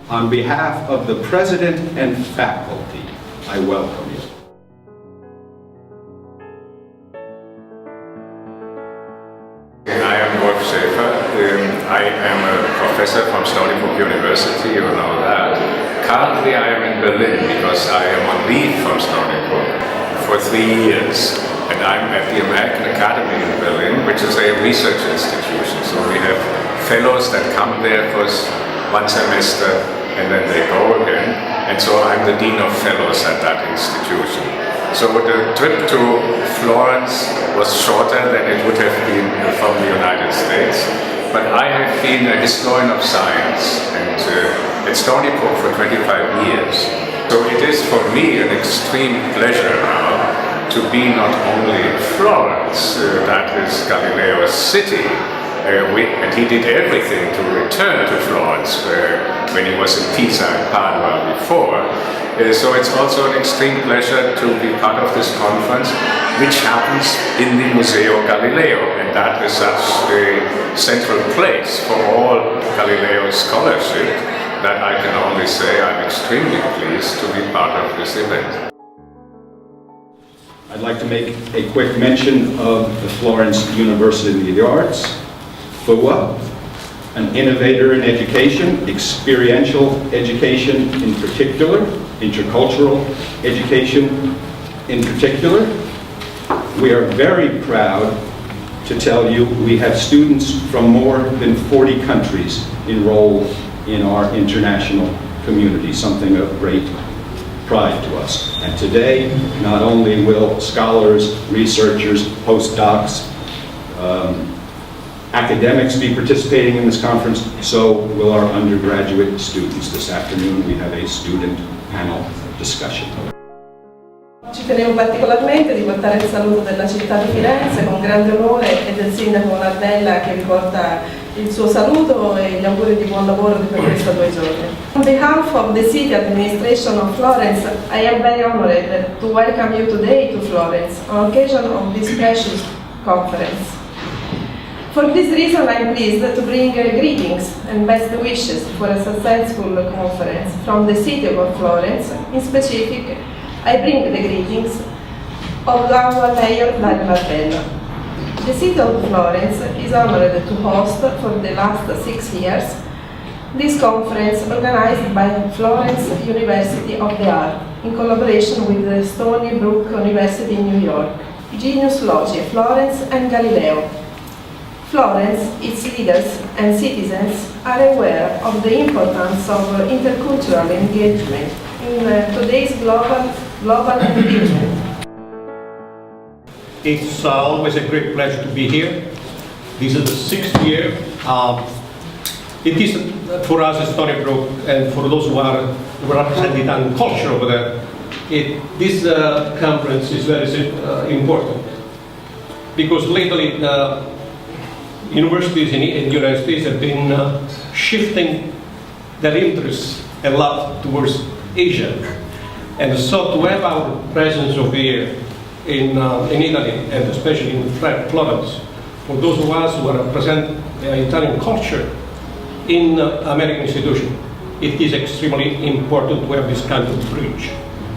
On behalf of the President and faculty, I welcome you. I am Wolf Schäfer. I am a professor from Stony Brook University, you know that. Currently I am in Berlin because I am on leave from Stony Brook for 3 years. And I'm at the American Academy in Berlin, which is a research institution. So we have fellows that come there for 1 semester and then they go again. And so I'm the Dean of Fellows at that institution. So the trip to Florence was shorter than it would have been from the United States. But I have been a historian of science and at Stony Brook for 25 years. So it is for me an extreme pleasure now to be not only in Florence, that is Galileo's city, and he did everything to return to Florence when he was in Pisa and Padua before. So it's also an extreme pleasure to be part of this conference, which happens in the Museo Galileo, and that is such a central place for all Galileo scholarship that I can only say I'm extremely pleased to be part of this event. I'd like to make a quick mention of the Florence University of the Arts, FUA, an innovator in education, experiential education in particular, intercultural education in particular. We are very proud to tell you we have students from more than 40 countries enrolled in our international community, something of great pride to us. And today, not only will scholars, researchers, postdocs, academics be participating in this conference, so will our undergraduate students. This afternoon we have a student panel discussion. Ci tenevo particolarmente di portare il saluto della città di Firenze con grande onore e del sindaco Nardella che vi porta il suo saluto e gli auguri di buon lavoro per questi 2 giorni. On behalf of the city administration of Florence, I am very honored to welcome you today to Florence on occasion of this precious conference. For this reason, I am pleased to bring greetings and best wishes for a successful conference from the city of Florence. In specific, I bring the greetings of our Mayor Dario Nardella. The city of Florence is honored to host for the last 6 years this conference organized by Florence University of the Arts in collaboration with the Stony Brook University in New York, Genius Loci, Florence and Galleo. Florence, its leaders and citizens are aware of the importance of intercultural engagement in today's global engagement. It's always a great pleasure to be here. This is the 6th year. It is for us at Stony Brook and for those who are representing Italian culture over there, this conference is very important because lately universities in the United States have been shifting their interests a lot towards Asia. And so to have our presence over here in Italy, and especially in Florence, for those of us who represent Italian culture in American institution, it is extremely important to have this kind of bridge.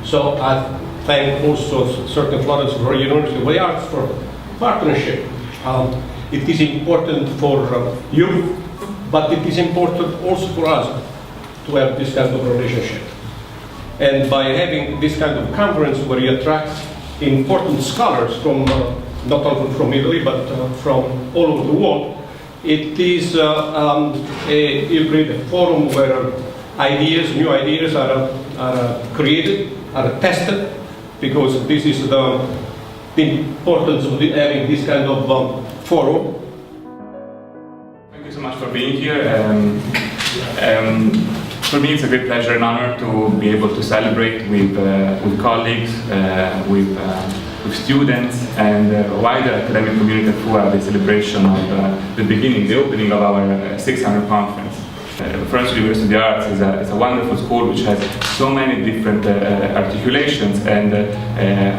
So I thank also certain Florence University of the Arts for partnership. It is important for you, but it is important also for us to have this kind of relationship. And by having this kind of conference where you attract important scholars from, not only from Italy, but from all over the world, it is a hybrid forum where new ideas are created, are tested, because this is the importance of having this kind of forum. Thank you so much for being here. For me, it's a great pleasure and honor to be able to celebrate with colleagues, with students, and wider academic community at FUA the celebration of the opening of our 600th conference. Florence University of the Arts is a wonderful school which has so many different articulations, and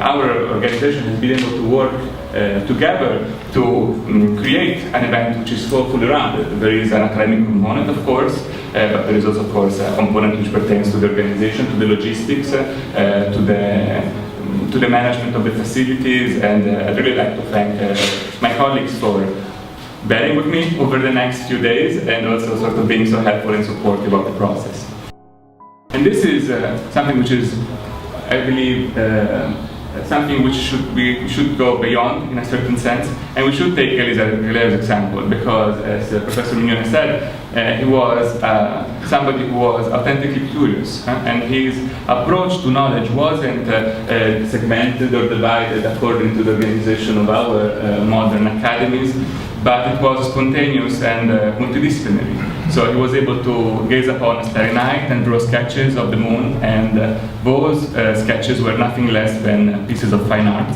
our organization has been able to work together to create an event which is so fully rounded. There is an academic component, of course, but there is also, of course, a component which pertains to the organization, to the logistics, to the management of the facilities, and I'd really like to thank my colleagues for bearing with me over the next few days and also sort of being so helpful and supportive of the process. And this is something which is, I believe, something which should go beyond in a certain sense, and we should take Galleo's example, because as Professor Mignone said, he was somebody who was authentically curious, and his approach to knowledge wasn't segmented or divided according to the organization of our modern academies, but it was spontaneous and multidisciplinary. So he was able to gaze upon a starry night and draw sketches of the moon, and those sketches were nothing less than pieces of fine art.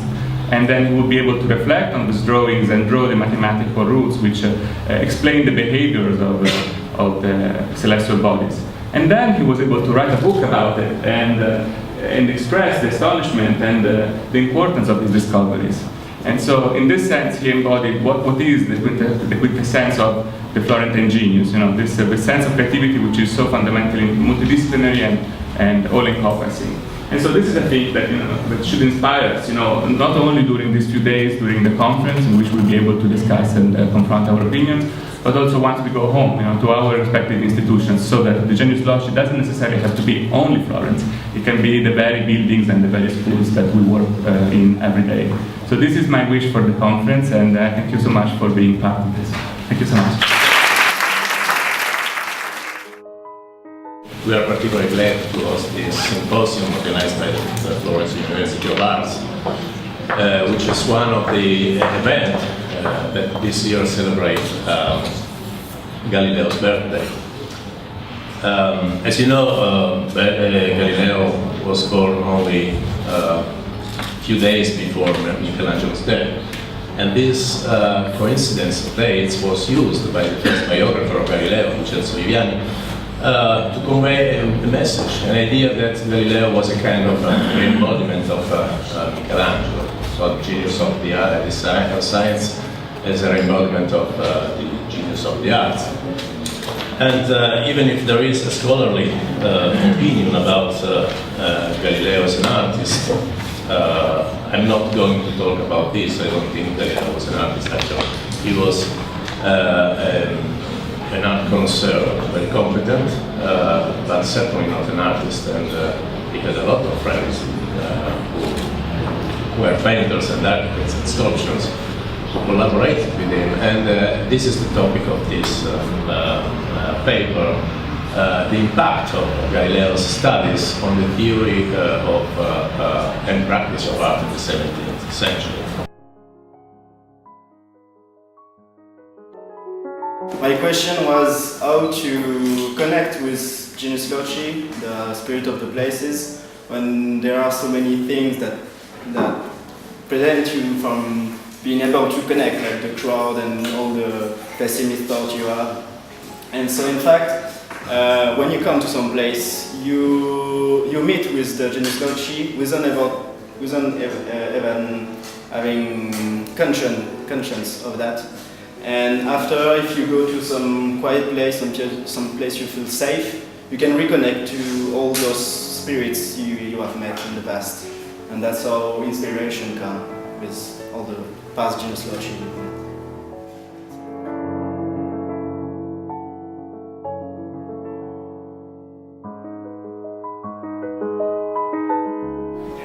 And then he would be able to reflect on these drawings and draw the mathematical rules which explain the behaviors of the celestial bodies. And then he was able to write a book about it and express the astonishment and the importance of his discoveries. And so, in this sense, he embodied what is the quintessence of the Florentine genius. You know, this sense of creativity which is so fundamentally multidisciplinary and all-encompassing. And so, this is a thing that that should inspire us. You know, not only during these few days during the conference, in which we'll be able to discuss and confront our opinions, but also once we go home, to our respective institutions, so that the genius Loci doesn't necessarily have to be only Florence. It can be the very buildings and the very schools that we work in every day. So this is my wish for the conference, and thank you so much for being part of this. Thank you so much. We are particularly glad to host this symposium organized by the Florence University of Arts, which is one of the events that this year celebrate Galileo's birthday. As you know, Galileo was born only a few days before Michelangelo's death, and this coincidence of dates was used by the first biographer of Galileo, Vincenzo Viviani, to convey a message, an idea that Galileo was a kind of embodiment of Michelangelo, so the genius of the art and the science as an embodiment of the genius of the arts. And even if there is a scholarly opinion about Galileo as an artist, I'm not going to talk about this. I don't think Galileo was an artist actually. He was an art connoisseur, very competent, but certainly not an artist, and he had a lot of friends who were painters and architects and sculptors who collaborated with him, and this is the topic of this paper, the impact of Galileo's studies on the theory of and practice of art in the 17th century. My question was how to connect with Genius Loci, the spirit of the places, when there are so many things that prevent you from being able to connect, like the crowd and all the pessimist thoughts you have. And so in fact, when you come to some place, you meet with the Genius Loci without even having conscience of that. And after, if you go to some quiet place, some place you feel safe, you can reconnect to all those spirits you have met in the past. And that's how inspiration comes with all the past Genius Loci.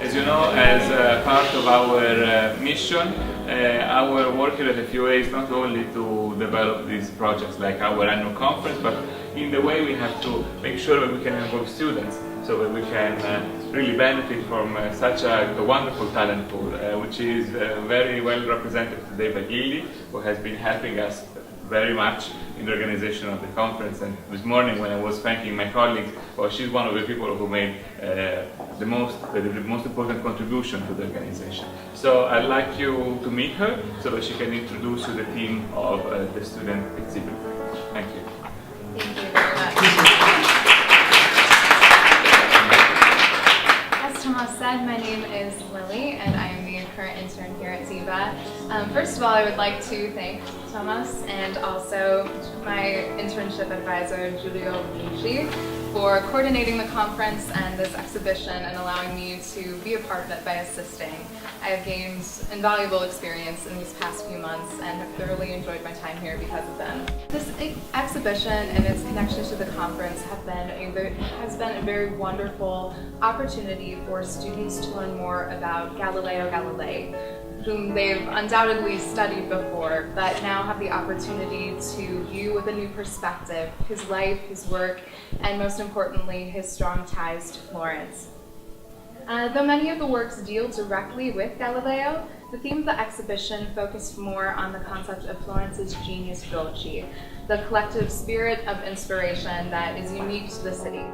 As you know, as part of our mission, our work here at the FUA is not only to develop these projects like our annual conference, but in the way we have to make sure that we can involve students so that we can really benefit from such a wonderful talent pool, which is very well represented today by Gili, who has been helping us very much in the organization of the conference. And this morning when I was thanking my colleagues, well, she's one of the people who made the most important contribution to the organization. So I'd like you to meet her so that she can introduce you the team of the student exhibit. Thank you. Thank you very much. As Thomas said, my name is Lily, and I am the current intern here at Ziva. First of all, I would like to thank Thomas and also my internship advisor, Loci, for coordinating the conference and this exhibition and allowing me to be a part of it by assisting. I have gained invaluable experience in these past few months and have thoroughly enjoyed my time here because of them. This exhibition and its connection to the conference has been a very wonderful opportunity for students to learn more about Galileo Galilei, whom they've undoubtedly studied before, but now have the opportunity to view with a new perspective his life, his work, and most importantly, his strong ties to Florence. Though many of the works deal directly with Galileo, the theme of the exhibition focused more on the concept of Florence's genius Loci, the collective spirit of inspiration that is unique to the city.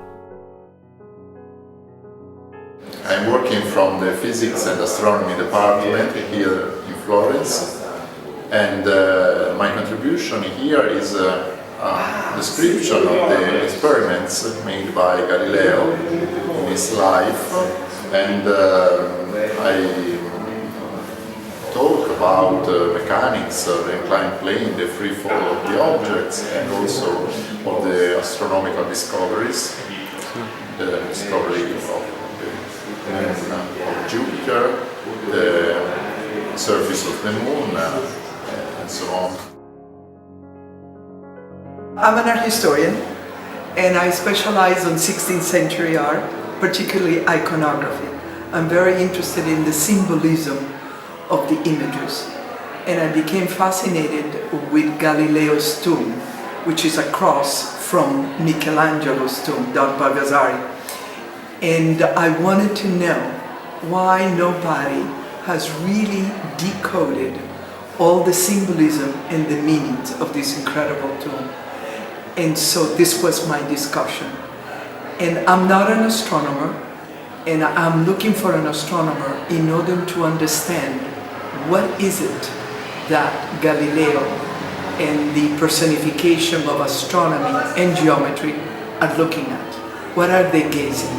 I'm working from the Physics and Astronomy department here in Florence, and my contribution here is a description of the experiments made by Galileo in his life, and I talk about mechanics of the inclined plane, the free fall of the objects, and also of the astronomical discoveries, the discovery of Jupiter, the surface of the moon, and so on. I'm an art historian, and I specialize on 16th century art, particularly iconography. I'm very interested in the symbolism of the images, and I became fascinated with Galileo's tomb, which is across from Michelangelo's tomb, done by Vasari. And I wanted to know why nobody has really decoded all the symbolism and the meanings of this incredible tomb. And so this was my discussion. And I'm not an astronomer, and I'm looking for an astronomer in order to understand what is it that Galileo and the personification of astronomy and geometry are looking at. What are they gazing?